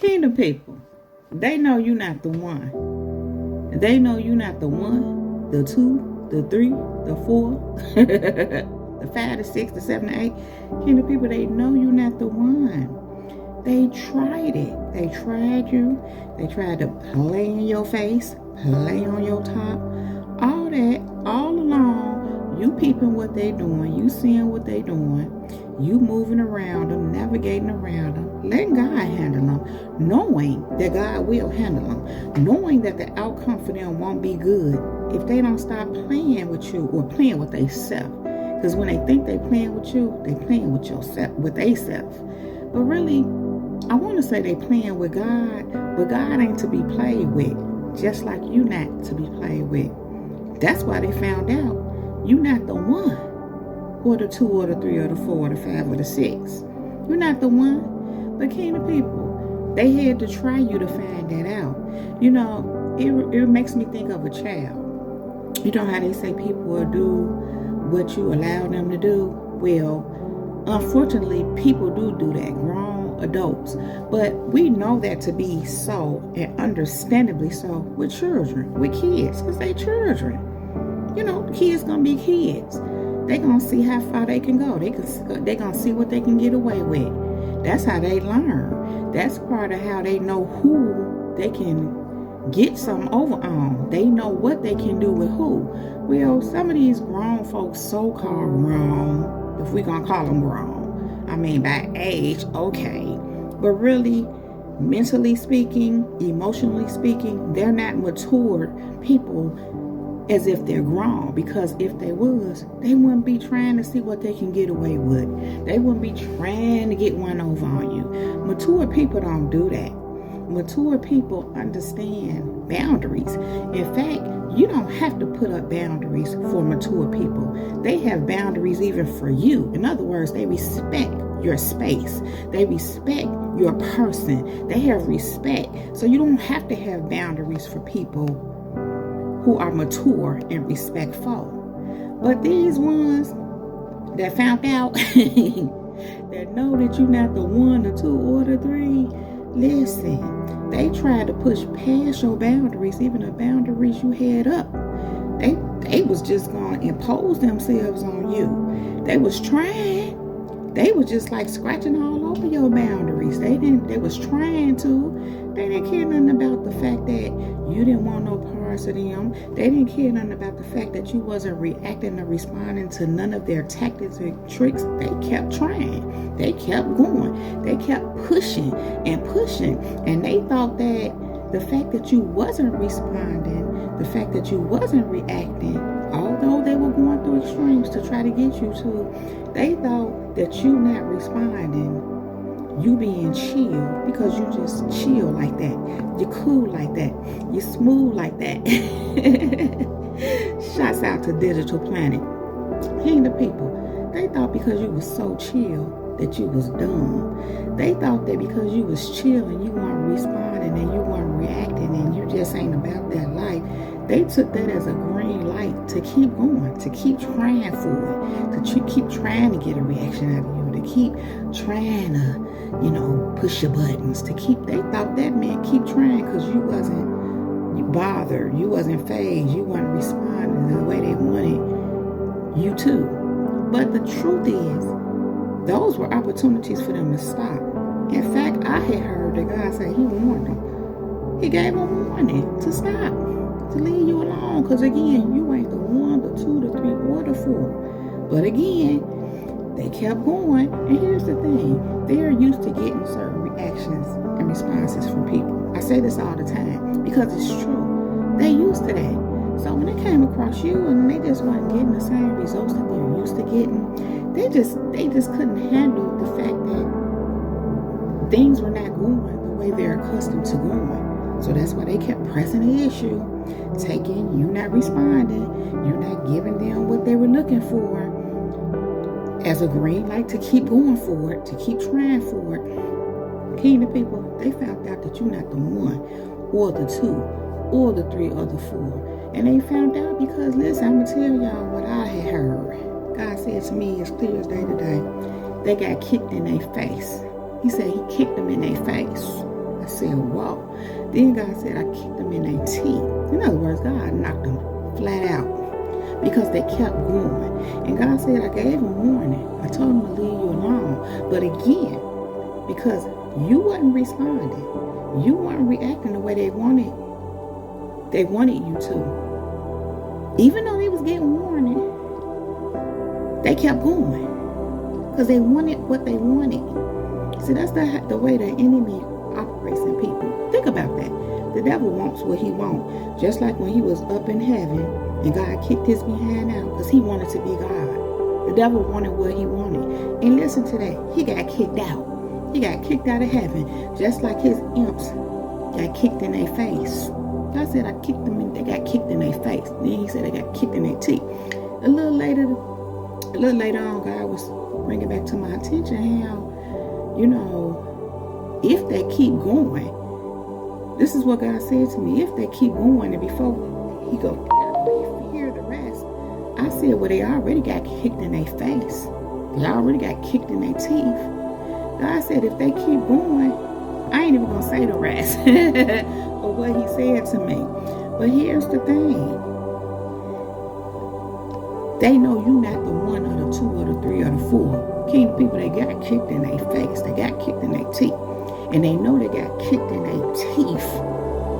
Kingdom people, they know you're not the one. They know you're not the one, the two, the three, the four, the five, the six, the seven, the eight. Kingdom people, they know you're not the one. They tried it. They tried you. They tried to play in your face, play on your top, all that, all along. You peeping what they doing. You seeing what they doing. You moving around them, navigating around them, letting God handle them, knowing that God will handle them, knowing that the outcome for them won't be good if they don't stop playing with you or playing with themselves. Because when they think they playing with you, they playing with yourself, with themselves. But really, I want to say they playing with God, but God ain't to be played with, just like you not to be played with. That's why they found out you not the one, or the two, or the three, or the four, or the five, or the six. You're not the one. But kingdom people, they had to try you to find that out. You know, it makes me think of a child. You know how they say people will do what you allow them to do? Well, unfortunately, people do that, grown adults. But we know that to be so, and understandably so, with children, with kids, because they children. You know, kids gonna be kids. They gonna see how far they can go. They gonna see what they can get away with. That's how they learn. That's part of how they know who they can get something over on. They know what they can do with who. Well, some of these grown folks, so-called grown, if we gonna call them grown, I mean by age, okay, but really, mentally speaking, emotionally speaking, they're not matured people as if they're grown, because if they was, they wouldn't be trying to see what they can get away with. They wouldn't be trying to get one over on you. Mature people don't do that. Mature people understand boundaries. In fact, you don't have to put up boundaries for mature people. They have boundaries even for you. In other words, they respect your space. They respect your person. They have respect. So you don't have to have boundaries for people who are mature and respectful. But these ones that found out, that know that you're not the one, the two, or the three, listen, they tried to push past your boundaries, even the boundaries you had up. They was just going to impose themselves on you. They was trying. They was just like scratching all over your boundaries. They was trying to. They didn't care nothing about the fact that you didn't want no parts of them. They didn't care nothing about the fact that you wasn't reacting or responding to none of their tactics and tricks. They kept trying. They kept going. They kept pushing and pushing. And they thought that the fact that you wasn't responding, the fact that you wasn't reacting, although they were going through extremes to try to get you to, they thought that you not responding, you being chill, because you just chill like that. You're cool like that. You're smooth like that. Shouts out to Digital Planet. Kingdom people, they thought because you was so chill that you was dumb. They thought that because you was chill and you weren't responding and you weren't reacting and you just ain't about that life, they took that as a green light to keep going, to keep trying for it, to keep trying to get a reaction out of you, to keep trying to, push your buttons, they thought that meant keep trying because you wasn't bothered, you wasn't phased, you weren't responding the way they wanted you to. But the truth is, those were opportunities for them to stop. In fact, I had heard that God said He warned them. He gave them warning to stop, to leave you alone. Because again, you ain't the one, the two, the three, or the four. But again, they kept going. And here's the thing. They're used to getting certain reactions and responses from people. I say this all the time because it's true. They used to that. So when they came across you and they just weren't getting the same results that they're used to getting, they just couldn't handle the fact that things were not going the way they're accustomed to going. So that's why they kept pressing the issue, taking you not responding, you not giving them what they were looking for as a green light to keep going for it, to keep trying for it. Kingdom people, they found out that you're not the one, or the two, or the three, or the four. And they found out because, listen, I'm going to tell y'all what I had heard. God said to me as clear as day to day, they got kicked in their face. He said He kicked them in their face. I said, whoa. Then God said, I kicked them in their teeth. In other words, God knocked them flat out because they kept going. And God said, I gave them warning. I told them to leave you alone. But again, because you wasn't responding, you weren't reacting the way they wanted you to. Even though they was getting warning, they kept going because they wanted what they wanted. See, that's the way the enemy operates in people. Think about that. The devil wants what he wants. Just like when he was up in heaven and God kicked his behind out because he wanted to be God. The devil wanted what he wanted. And listen to that. He got kicked out. He got kicked out of heaven. Just like his imps got kicked in their face. God said, I kicked them and they got kicked in their face. Then he said they got kicked in their teeth. A little later on, God was bringing back to my attention how, if they keep going, this is what God said to me. If they keep going, and before he go, hear the rest, I said, well, they already got kicked in their face. They already got kicked in their teeth. God said, if they keep going, I ain't even going to say the rest of what he said to me. But here's the thing. They know you not the one or the two or the three or the four. Kingdom people, they got kicked in their face. They got kicked in their teeth. And they know they got kicked in their teeth.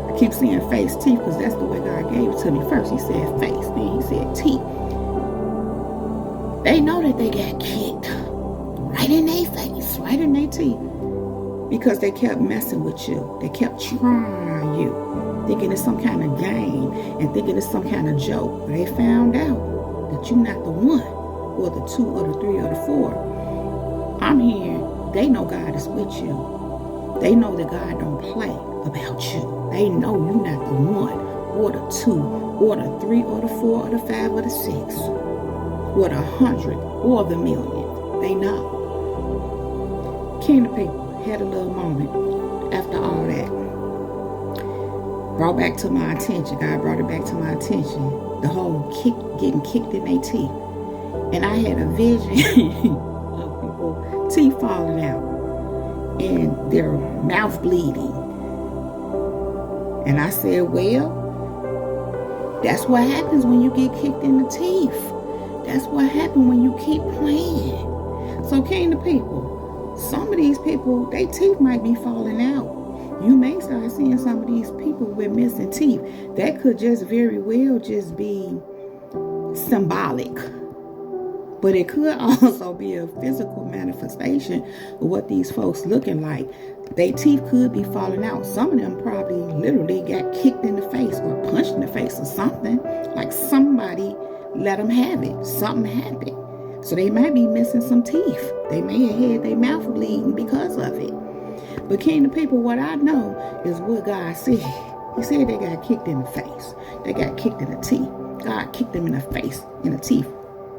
I keep saying face, teeth, because that's the way God gave it to me. First he said face, then he said teeth. They know that they got kicked right in their face, right in their teeth. Because they kept messing with you. They kept trying you. Thinking it's some kind of game and thinking it's some kind of joke. But they found out that you're not the one or the two or the three or the four. I'm here. They know God is with you. They know that God don't play about you. They know you're not the one or the two or the three or the four or the five or the six or the 100 or the million. They know. Kingdom people had a little moment after all that. Brought back to my attention. God brought it back to my attention. The whole getting kicked in their teeth. And I had a vision of people teeth falling out and their mouth bleeding. And I said, well, that's what happens when you get kicked in the teeth. That's what happens when you keep playing. So kingdom people, some of these people, their teeth might be falling out. You may start seeing some of these people with missing teeth. That could just very well just be symbolic. But it could also be a physical manifestation of what these folks looking like. Their teeth could be falling out. Some of them probably literally got kicked in the face or punched in the face or something. Like somebody let them have it. Something happened. So they might be missing some teeth. They may have had their mouth bleeding because of it. But kingdom people, what I know is what God said. He said they got kicked in the face. They got kicked in the teeth. God kicked them in the face, in the teeth.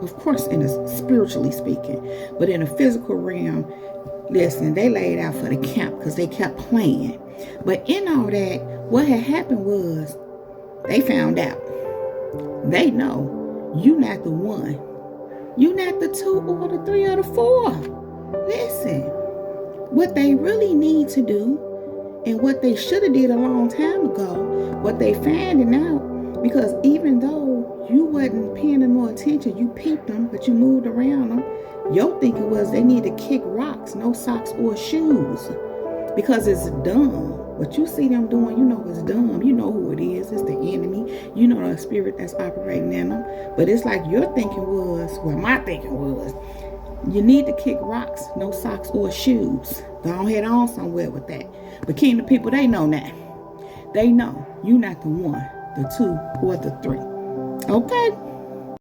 Of course, spiritually speaking. But in the physical realm, listen, they laid out for the camp because they kept playing. But in all that, what had happened was they found out. They know you not the one. You not the two or the three or the four. Listen, what they really need to do and what they should have did a long time ago, what they finding out, because even though you wasn't paying them more attention, you peeped them, but you moved around them, your thinking was they need to kick rocks, no socks or shoes, because it's dumb. What you see them doing, you know it's dumb. You know who it is. It's the enemy. You know the spirit that's operating in them. But it's like your thinking was, well, my thinking was, you need to kick rocks, no socks or shoes. Go ahead on somewhere with that. But kingdom people, they know now. They know you not the one, the two, or the three. Okay?